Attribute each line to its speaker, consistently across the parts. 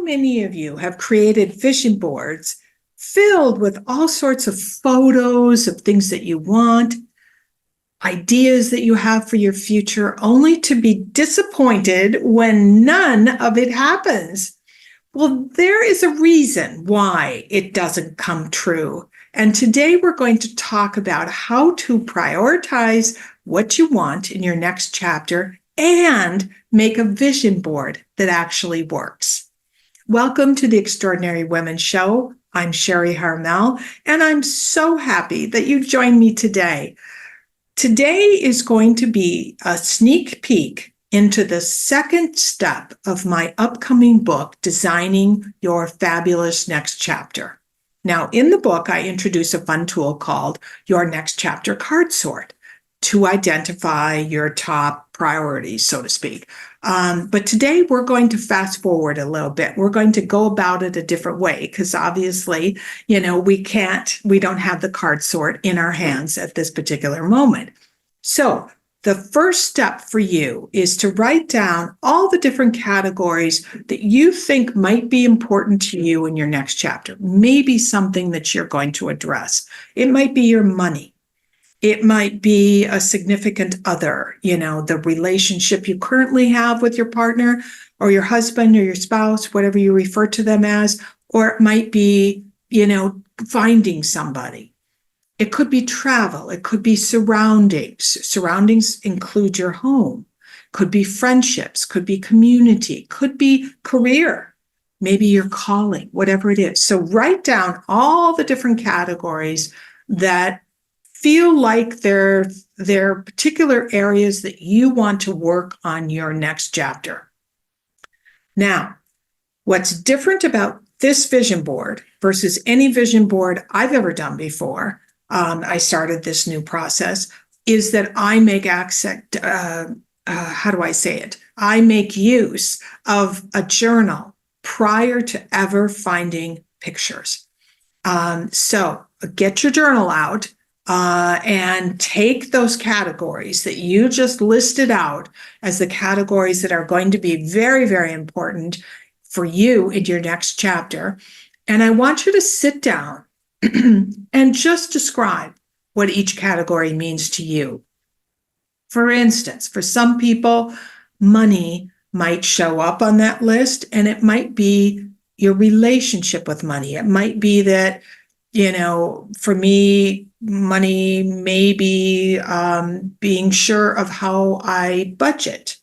Speaker 1: many of you have created vision boards filled with all sorts of photos of things that you want, ideas that you have for your future, only to be disappointed when none of it happens? Well, there is a reason why it doesn't come true. And today we're going to talk about how to prioritize what you want in your next chapter and make a vision board that actually works. Welcome to the Extraordinary Women Show. I'm Sharri Harmel, and I'm so happy that you joined me today. Today is going to be a sneak peek into the second step of my upcoming book, Designing Your Fabulous Next Chapter. Now, in the book, I introduce a fun tool called Your Next Chapter Card Sort to identify your top priorities, so to speak. But today we're going to fast forward a little bit. We're going to go about it a different way because obviously, we don't have the card sort in our hands at this particular moment. So the first step for you is to write down all the different categories that you think might be important to you in your next chapter. Maybe something that you're going to address. It might be your money. It might be a significant other, the relationship you currently have with your partner or your husband or your spouse, whatever you refer to them as, or it might be, finding somebody. It could be travel. It could be surroundings. Surroundings include your home. Could be friendships, could be community, could be career, maybe your calling, whatever it is. So write down all the different categories that feel like they're particular areas that you want to work on your next chapter. Now, what's different about this vision board versus any vision board I've ever done before, I started this new process, is that I make I make use of a journal prior to ever finding pictures. So get your journal out. And take those categories that you just listed out as the categories that are going to be very, very important for you in your next chapter. And I want you to sit down and just describe what each category means to you. For instance, for some people, money might show up on that list, and it might be your relationship with money. It might be that, for me, money may be being sure of how I budget,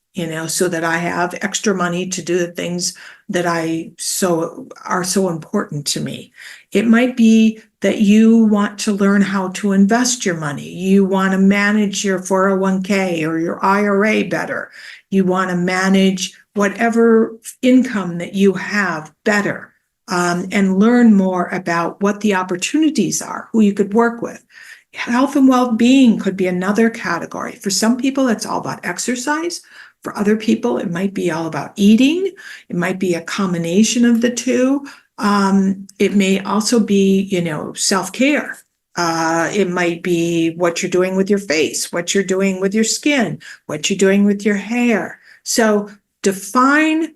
Speaker 1: so that I have extra money to do the things that are so important to me. It might be that you want to learn how to invest your money. You want to manage your 401k or your IRA better. You want to manage whatever income that you have better. And learn more about what the opportunities are, who you could work with. Health and well-being could be another category. For some people, it's all about exercise. For other people, it might be all about eating. It might be a combination of the two. It may also be, self-care. It might be what you're doing with your face, what you're doing with your skin, what you're doing with your hair. So define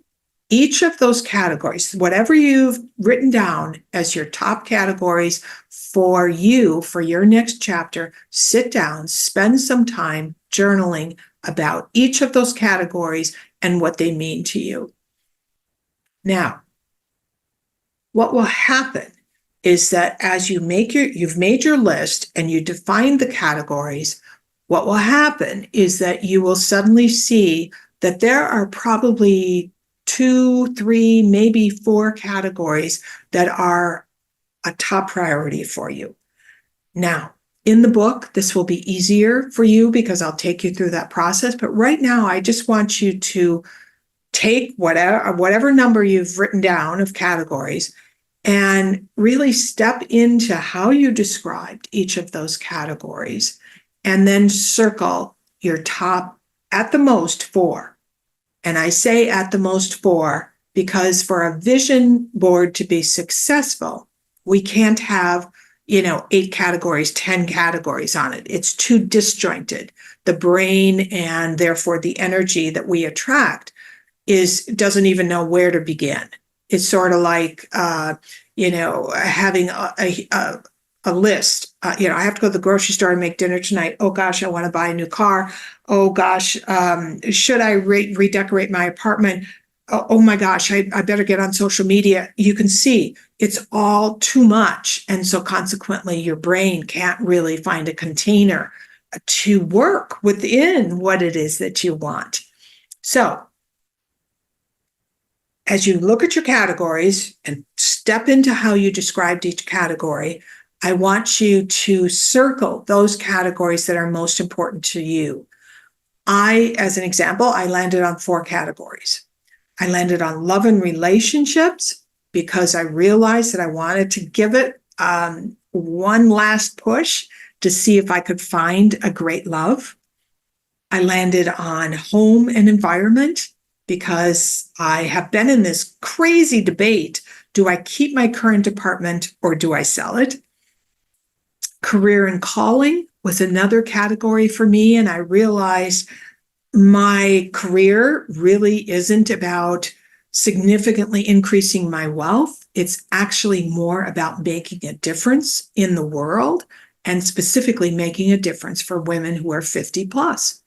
Speaker 1: each of those categories, whatever you've written down as your top categories for you, for your next chapter, sit down, spend some time journaling about each of those categories and what they mean to you. Now, what will happen is that as you've made your list and you define the categories, what will happen is that you will suddenly see that there are probably 2, 3, maybe 4 categories that are a top priority for you. Now, in the book, this will be easier for you because I'll take you through that process. But right now, I just want you to take whatever number you've written down of categories and really step into how you described each of those categories and then circle your top, at the most, 4. And I say at the most 4 because for a vision board to be successful, we can't have, 8 categories, 10 categories on it. It's too disjointed. The brain and therefore the energy that we attract doesn't even know where to begin. It's sort of like, having a list. I have to go to the grocery store and make dinner tonight. Oh gosh, I want to buy a new car. Oh gosh, should I redecorate my apartment? Oh my gosh, I better get on social media. You can see it's all too much. And so consequently, your brain can't really find a container to work within what it is that you want. So as you look at your categories and step into how you described each category, I want you to circle those categories that are most important to you. As an example, I landed on 4 categories. I landed on love and relationships because I realized that I wanted to give it one last push to see if I could find a great love. I landed on home and environment because I have been in this crazy debate. Do I keep my current apartment or do I sell it? Career and calling was another category for me. And I realized my career really isn't about significantly increasing my wealth. It's actually more about making a difference in the world and specifically making a difference for women who are 50 plus.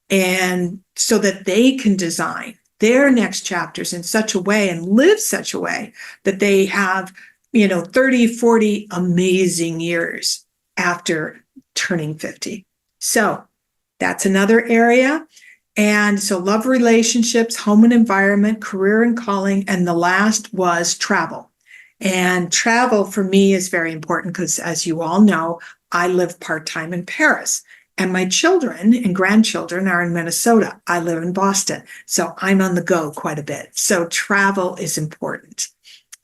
Speaker 1: And so that they can design their next chapters in such a way and live such a way that they have, 30, 40 amazing years after turning 50. So that's another area. And so love, relationships, home and environment, career and calling. And the last was travel. And travel for me is very important because, as you all know, I live part-time in Paris. And my children and grandchildren are in Minnesota. I live in Boston. So I'm on the go quite a bit. So travel is important.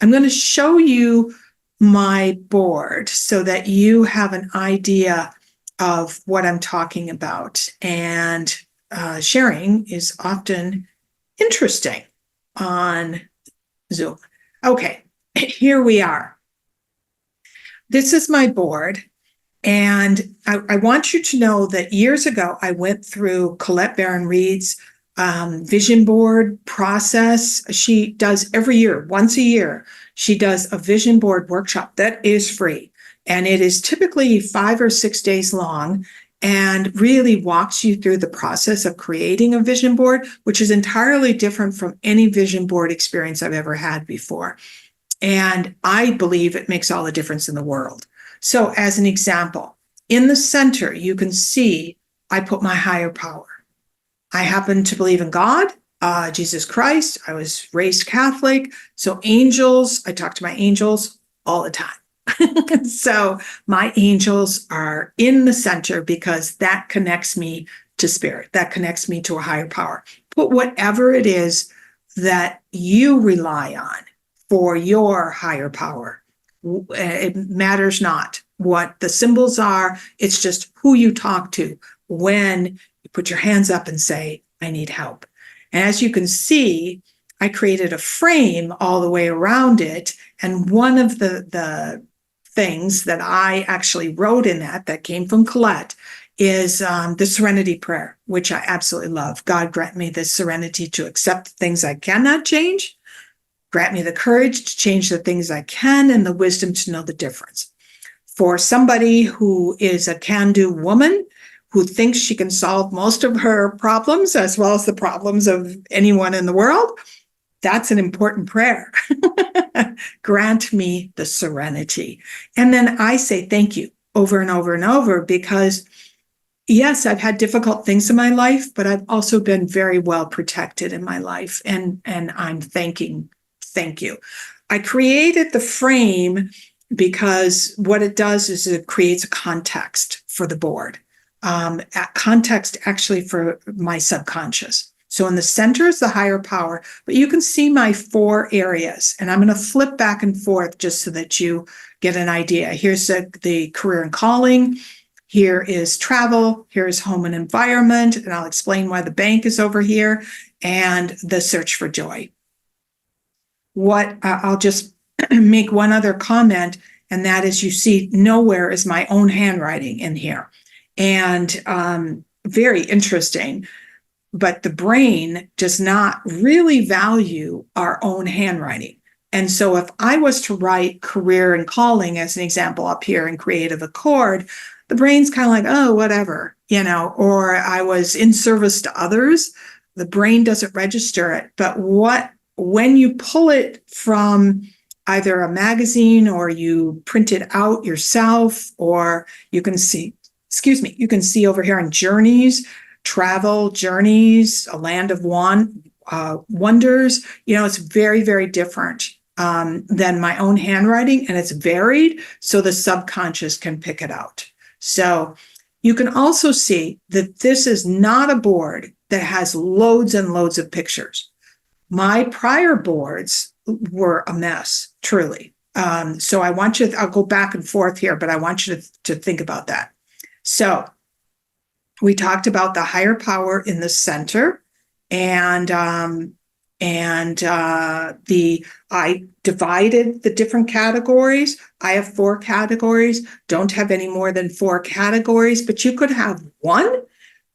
Speaker 1: I'm going to show you my board so that you have an idea of what I'm talking about. And sharing is often interesting on Zoom. Okay, here we are. This is my board. And I want you to know that years ago, I went through Colette Baron-Reid's vision board process. She does every year, once a year, she does a vision board workshop that is free. And it is typically 5 or 6 days long and really walks you through the process of creating a vision board, which is entirely different from any vision board experience I've ever had before. And I believe it makes all the difference in the world. So as an example, in the center, you can see I put my higher power. I happen to believe in God, Jesus Christ. I was raised Catholic. So angels, I talk to my angels all the time. So my angels are in the center because that connects me to spirit. That connects me to a higher power. Put whatever it is that you rely on for your higher power. It matters not what the symbols are. It's just who you talk to when you put your hands up and say, I need help. And as you can see, I created a frame all the way around it. And one of the things that I actually wrote in that came from Colette, is the serenity prayer, which I absolutely love. God, grant me the serenity to accept the things I cannot change. Grant me the courage to change the things I can and the wisdom to know the difference. For somebody who is a can-do woman, who thinks she can solve most of her problems as well as the problems of anyone in the world, that's an important prayer. Grant me the serenity. And then I say thank you over and over and over because, yes, I've had difficult things in my life, but I've also been very well protected in my life. And I'm thank you. I created the frame because what it does is it creates a context for the board, a context actually for my subconscious. So in the center is the higher power, but you can see my 4 areas, and I'm going to flip back and forth just so that you get an idea. Here's the career and calling. Here is travel. Here's home and environment, and I'll explain why the bank is over here, and the search for joy. I'll just make one other comment, and that is you see nowhere is my own handwriting in here. And very interesting, but the brain does not really value our own handwriting. And so if I was to write career and calling as an example up here in creative accord, the brain's kind of like, oh, whatever, or I was in service to others, the brain doesn't register it. But when you pull it from either a magazine or you print it out yourself, or you can see over here on journeys, travel journeys, a land of wonders, it's very, very different than my own handwriting, and it's varied, so the subconscious can pick it out. So you can also see that this is not a board that has loads and loads of pictures. My prior boards were a mess, truly. So I'll go back and forth here, but I want you to think about that. So we talked about the higher power in the center, and I divided the different categories. I have 4 categories. Don't have any more than 4 categories, but you could have 1,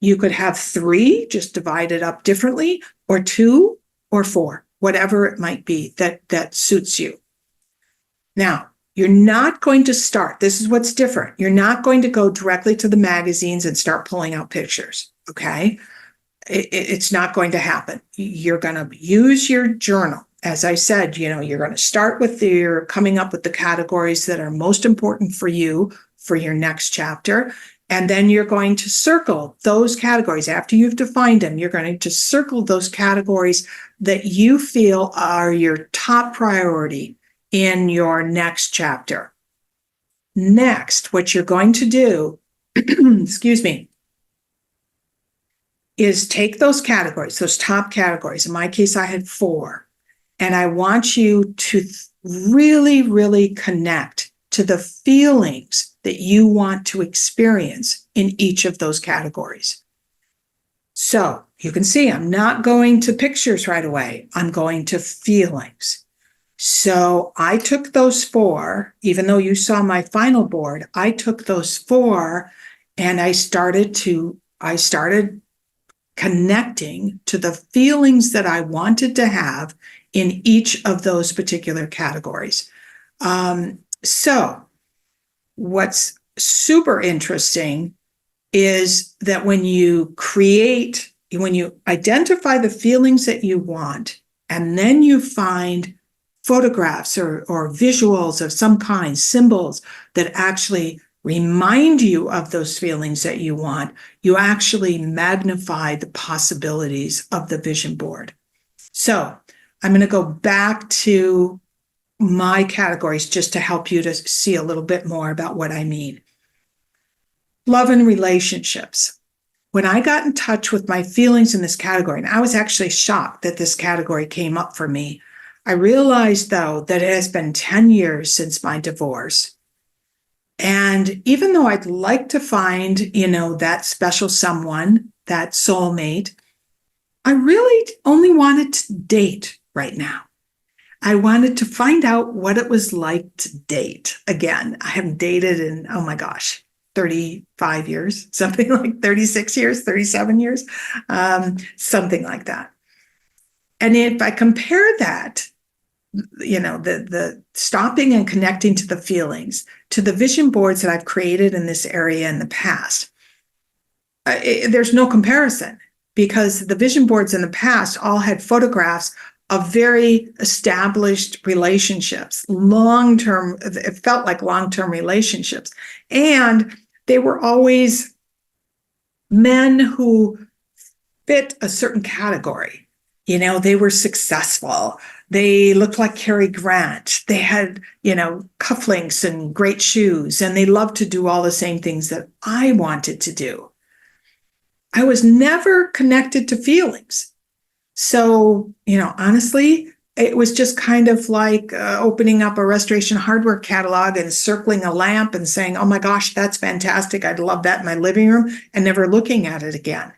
Speaker 1: you could have 3, just divided up differently, or 2 or 4, whatever it might be that suits you. Now, you're not going to start. This is what's different. You're not going to go directly to the magazines and start pulling out pictures, okay? It's not going to happen. You're going to use your journal. As I said, you're going to start with coming up with the categories that are most important for you for your next chapter. And then you're going to circle those categories. After you've defined them, you're going to circle those categories that you feel are your top priority in your next chapter. Next, what you're going to do, is take those categories, those top categories. In my case, I had 4. And I want you to really, really connect to the feelings that you want to experience in each of those categories. So you can see I'm not going to pictures right away. I'm going to feelings. So I took those 4, even though you saw my final board, I took those 4 and I started connecting to the feelings that I wanted to have in each of those particular categories. So what's super interesting is that when you identify the feelings that you want, and then you find photographs or visuals of some kind, symbols that actually remind you of those feelings that you want, you actually magnify the possibilities of the vision board. So I'm going to go back to my categories just to help you to see a little bit more about what I mean. Love and relationships. When I got in touch with my feelings in this category, and I was actually shocked that this category came up for me, I realized, though, that it has been 10 years since my divorce. And even though I'd like to find, that special someone, that soulmate, I really only wanted to date right now. I wanted to find out what it was like to date again. I haven't dated in, 35 years, something like 36 years, 37 years, something like that. And if I compare that, the stopping and connecting to the feelings, to the vision boards that I've created in this area in the past, there's no comparison, because the vision boards in the past all had photographs of very established relationships, long-term, it felt like long-term relationships. And they were always men who fit a certain category. They were successful. They looked like Cary Grant. They had, cufflinks and great shoes, and they loved to do all the same things that I wanted to do. I was never connected to feelings. So, honestly, it was just kind of like opening up a Restoration Hardware catalog and circling a lamp and saying, oh my gosh, that's fantastic. I'd love that in my living room, and never looking at it again.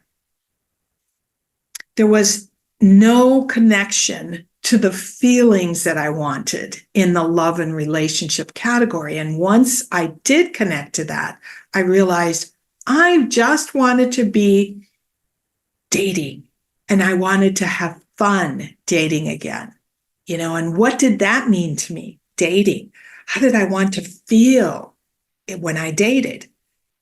Speaker 1: There was no connection to the feelings that I wanted in the love and relationship category. And once I did connect to that, I realized I just wanted to be dating, and I wanted to have fun dating again. and what did that mean to me? Dating. How did I want to feel when I dated?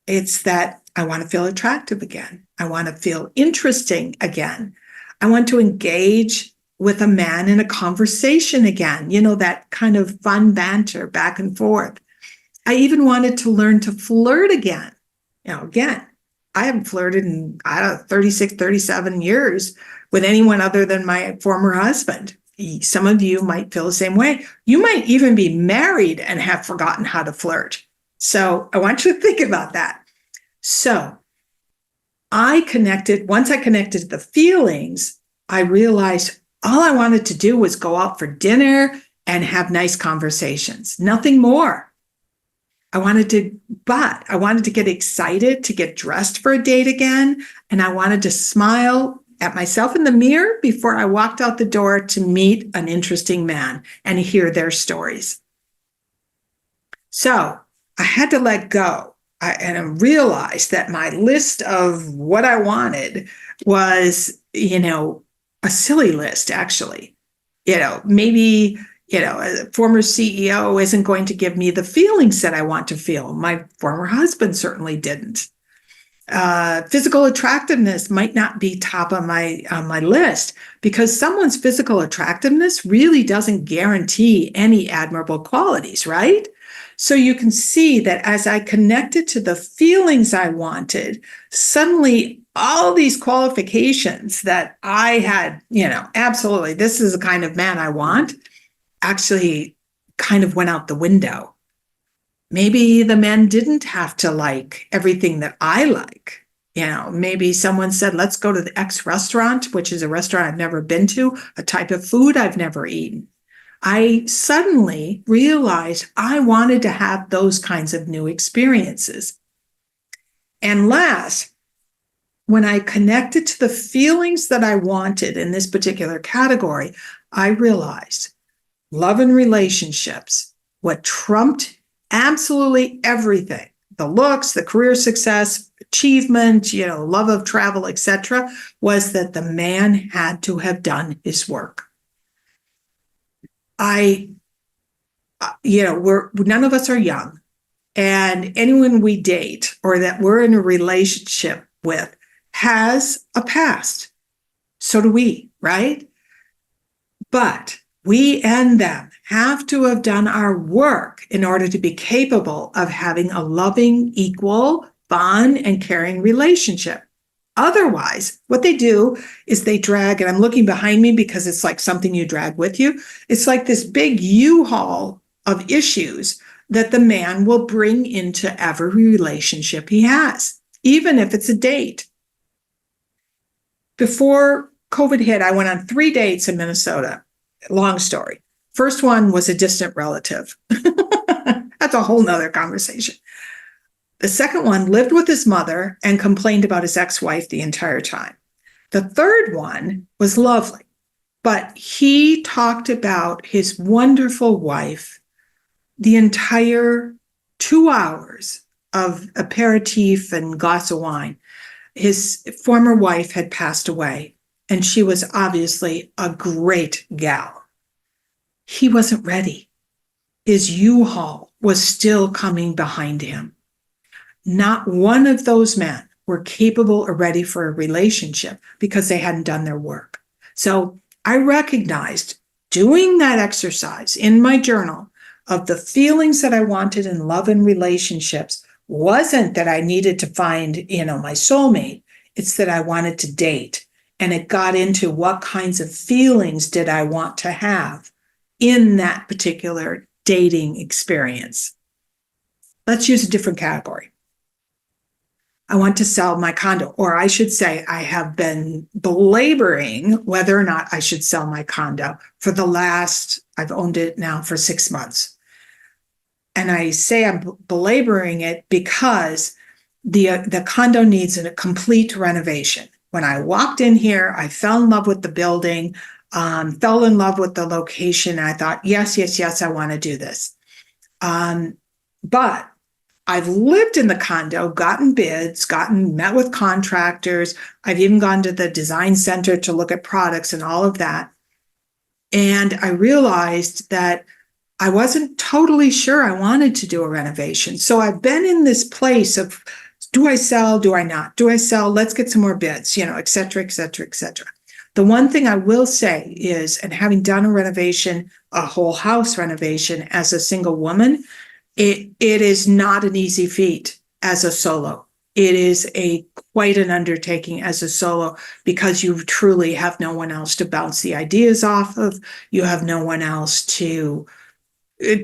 Speaker 1: It's that I want to feel attractive again. I want to feel interesting again. I want to engage with a man in a conversation again, that kind of fun banter back and forth. I even wanted to learn to flirt again. Again, I haven't flirted in, 36, 37 years with anyone other than my former husband. Some of you might feel the same way. You might even be married and have forgotten how to flirt. So I want you to think about that. So once I connected to the feelings, I realized all I wanted to do was go out for dinner and have nice conversations, nothing more. I wanted to get excited to get dressed for a date again. And I wanted to smile at myself in the mirror before I walked out the door to meet an interesting man and hear their stories. So I had to let go and I realized that my list of what I wanted was, a silly list, actually. Maybe, a former CEO isn't going to give me the feelings that I want to feel. My former husband certainly didn't. Physical attractiveness might not be top on my list because someone's physical attractiveness really doesn't guarantee any admirable qualities, right? So you can see that as I connected to the feelings I wanted, suddenly all these qualifications that I had, absolutely, this is the kind of man I want, actually kind of went out the window. Maybe the men didn't have to like everything that I like. Maybe someone said, let's go to the X restaurant, which is a restaurant I've never been to, a type of food I've never eaten. I suddenly realized I wanted to have those kinds of new experiences. And last, when I connected to the feelings that I wanted in this particular category, I realized love and relationships, what trumped absolutely everything, the looks, the career success, achievement, love of travel, etc., was that the man had to have done his work. None of us are young, and anyone we date or that we're in a relationship with has a past. So do we, right? But we and them have to have done our work in order to be capable of having a loving, equal, fun, and caring relationship. Otherwise, what they do is they drag, and I'm looking behind me because it's like something you drag with you. It's like this big U-Haul of issues that the man will bring into every relationship he has, even if it's a date. Before COVID hit, I went on 3 dates in Minnesota. Long story. First one was a distant relative. That's a whole nother conversation. The second one lived with his mother and complained about his ex-wife the entire time. The third one was lovely, but he talked about his wonderful wife the entire 2 hours of aperitif and glass of wine. His former wife had passed away, and she was obviously a great gal. He wasn't ready. His U-Haul was still coming behind him. Not one of those men were capable or ready for a relationship because they hadn't done their work. So I recognized doing that exercise in my journal of the feelings that I wanted in love and relationships wasn't that I needed to find, my soulmate. It's that I wanted to date. And it got into what kinds of feelings did I want to have in that particular dating experience. Let's use a different category. I want to sell my condo, or I should say I have been belaboring whether or not I should sell my condo I've owned it now for 6 months. And I say I'm belaboring it because the condo needs a complete renovation. When I walked in here, I fell in love with the building, fell in love with the location. I thought, yes, I want to do this. But I've lived in the condo, gotten bids, met with contractors. I've even gone to the design center to look at products and all of that. And I realized that I wasn't totally sure I wanted to do a renovation. So I've been in this place of, do I sell? Do I not? Do I sell? Let's get some more bids, et cetera, et cetera, et cetera. The one thing I will say is, and having done a renovation, a whole house renovation as a single woman, it is not an easy feat as a solo. It is quite an undertaking as a solo, because you truly have no one else to bounce the ideas off of. You have no one else to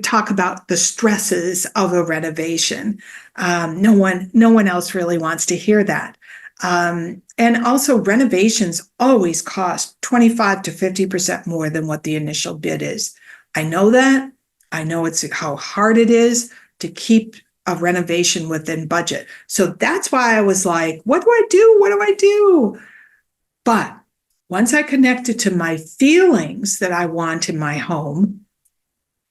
Speaker 1: talk about the stresses of a renovation. No one else really wants to hear that. And also, renovations always cost 25 to 50% more than what the initial bid is. I know that. I know it's how hard it is to keep a renovation within budget. So that's why I was like, what do I do? What do I do? But once I connected to my feelings that I want in my home,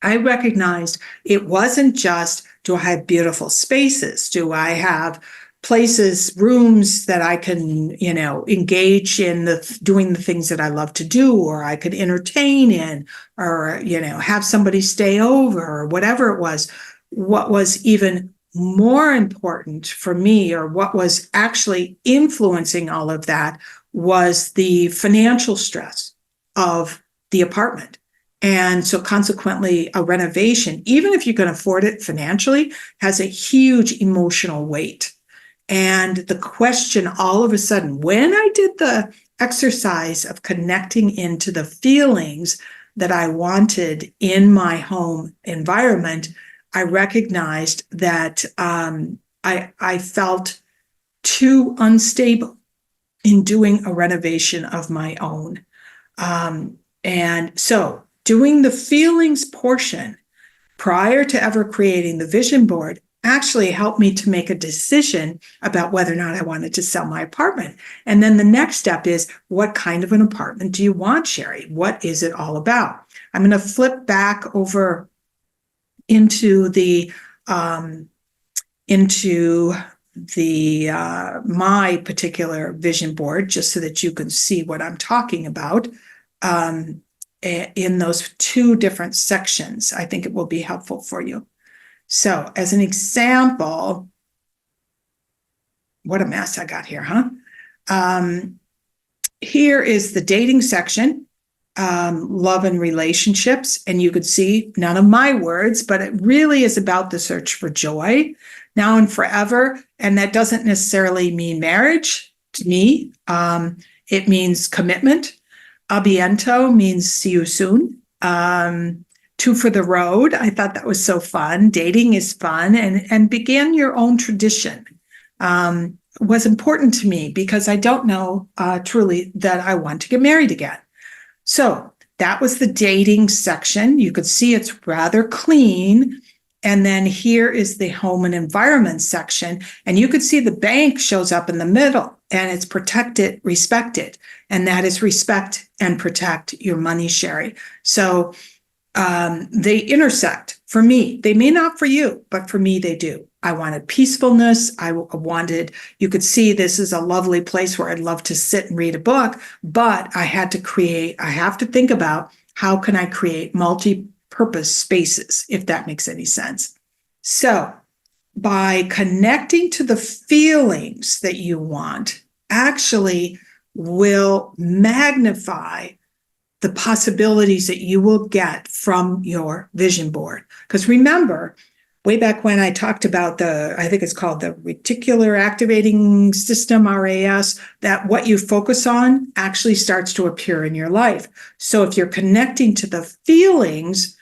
Speaker 1: I recognized it wasn't just, do I have beautiful spaces? Do I have places, rooms that I can, engage in doing the things that I love to do, or I could entertain in, or, have somebody stay over, or whatever it was. What was even more important for me, or what was actually influencing all of that, was the financial stress of the apartment. And so consequently, a renovation, even if you can afford it financially, has a huge emotional weight. And the question all of a sudden, when I did the exercise of connecting into the feelings that I wanted in my home environment, I recognized that I felt too unstable in doing a renovation of my own. And so doing the feelings portion prior to ever creating the vision board actually helped me to make a decision about whether or not I wanted to sell my apartment. And then the next step is, what kind of an apartment do you want, Sharri? What is it all about? I'm going to flip back over into the my particular vision board, just so that you can see what I'm talking about. In those two different sections, I think it will be helpful for you. So as an example, what a mess I got here, huh? Here is the dating section, love and relationships. And you could see none of my words, but it really is about the search for joy now and forever. And that doesn't necessarily mean marriage to me. It means commitment. Abiento means see you soon. Two for the road. I thought that was so fun. Dating is fun, and begin your own tradition was important to me, because I don't know truly that I want to get married again. So that was the dating section. You could see it's rather clean. And then here is the home and environment section. And you could see the bank shows up in the middle, and it's protected, respected. And that is respect and protect your money, Sharri. So they intersect for me. They may not for you, but for me, they do. I wanted peacefulness. I wanted, you could see this is a lovely place where I'd love to sit and read a book, but I have to think about, how can I create multi-purpose spaces, if that makes any sense. So by connecting to the feelings that you want, actually will magnify the possibilities that you will get from your vision board. Because remember, way back when I talked about I think it's called the reticular activating system, RAS, that what you focus on actually starts to appear in your life. So if you're connecting to the feelings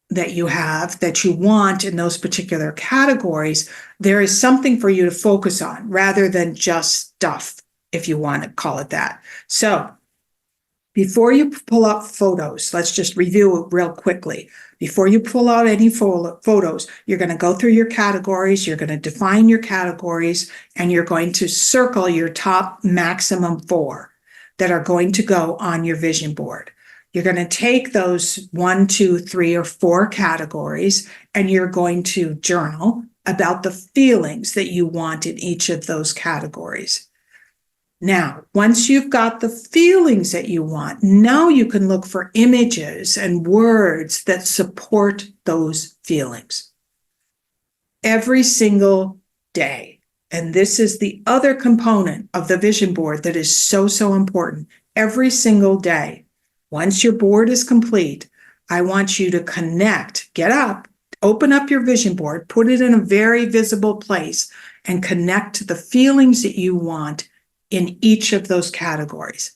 Speaker 1: that you have, that you want in those particular categories, there is something for you to focus on rather than just stuff, if you want to call it that. So before you pull up photos, let's just review it real quickly. Before you pull out any photos, you're going to go through your categories, you're going to define your categories, and you're going to circle your top maximum 4 that are going to go on your vision board. You're going to take those 1, 2, 3, or 4 categories, and you're going to journal about the feelings that you want in each of those categories. Now, once you've got the feelings that you want, now you can look for images and words that support those feelings every single day. And this is the other component of the vision board that is so, so important. Every single day, once your board is complete, I want you to connect, get up, open up your vision board, put it in a very visible place, and connect to the feelings that you want in each of those categories.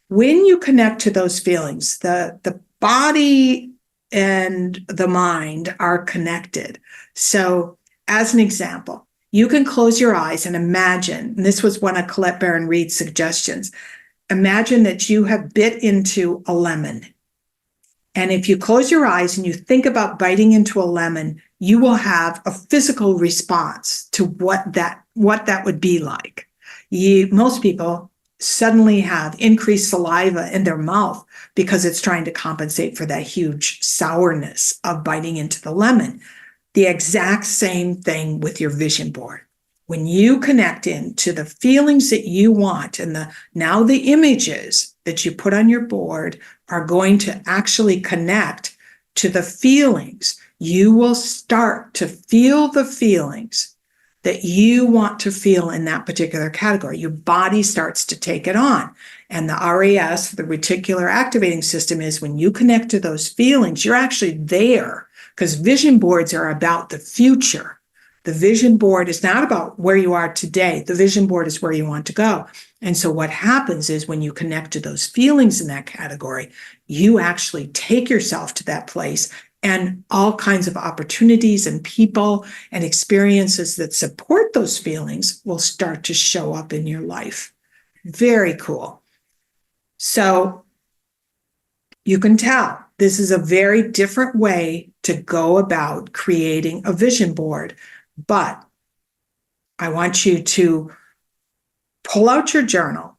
Speaker 1: When you connect to those feelings, the body and the mind are connected. So, as an example, you can close your eyes and imagine, and this was one of Colette Baron-Reid's suggestions, imagine that you have bit into a lemon. And if you close your eyes and you think about biting into a lemon, you will have a physical response to what that would be like. Most people suddenly have increased saliva in their mouth because it's trying to compensate for that huge sourness of biting into the lemon. The exact same thing with your vision board. When you connect into the feelings that you want, and now the images that you put on your board are going to actually connect to the feelings, you will start to feel the feelings that you want to feel in that particular category. Your body starts to take it on. And the RAS, the reticular activating system, is when you connect to those feelings, you're actually there, because vision boards are about the future. The vision board is not about where you are today. The vision board is where you want to go. And so what happens is when you connect to those feelings in that category, you actually take yourself to that place, and all kinds of opportunities and people and experiences that support those feelings will start to show up in your life. Very cool. So you can tell this is a very different way to go about creating a vision board. But I want you to pull out your journal.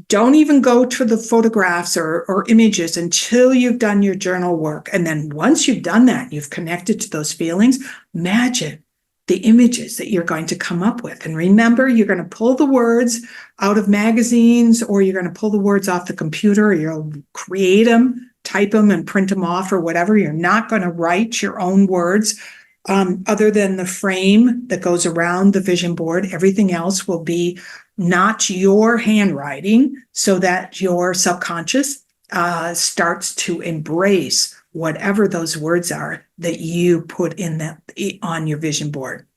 Speaker 1: Don't even go to the photographs or images until you've done your journal work. And then once you've done that, you've connected to those feelings, imagine the images that you're going to come up with. And remember, you're going to pull the words out of magazines, or you're going to pull the words off the computer, or you'll create them, type them, and print them off, or whatever. You're not going to write your own words. Other than the frame that goes around the vision board, everything else will be not your handwriting, so that your subconscious starts to embrace whatever those words are that you put on your vision board.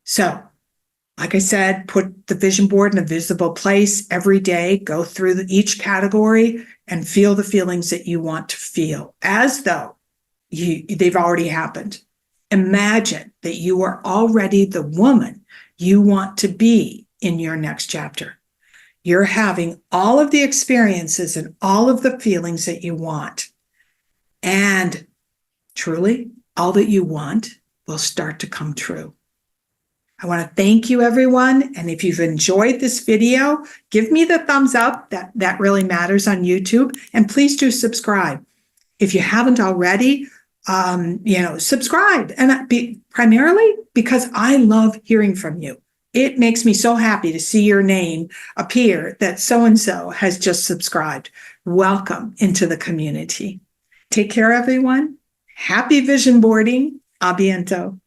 Speaker 1: So, like I said, put the vision board in a visible place every day. Go through each category and feel the feelings that you want to feel, as though they've already happened. Imagine that you are already the woman you want to be in your next chapter. You're having all of the experiences and all of the feelings that you want. And truly, all that you want will start to come true. I want to thank you, everyone. And if you've enjoyed this video, give me the thumbs up. That really matters on YouTube. And please do subscribe. If you haven't already, subscribe. And primarily because I love hearing from you. It makes me so happy to see your name appear that so-and-so has just subscribed. Welcome into the community. Take care, everyone. Happy vision boarding. A biento.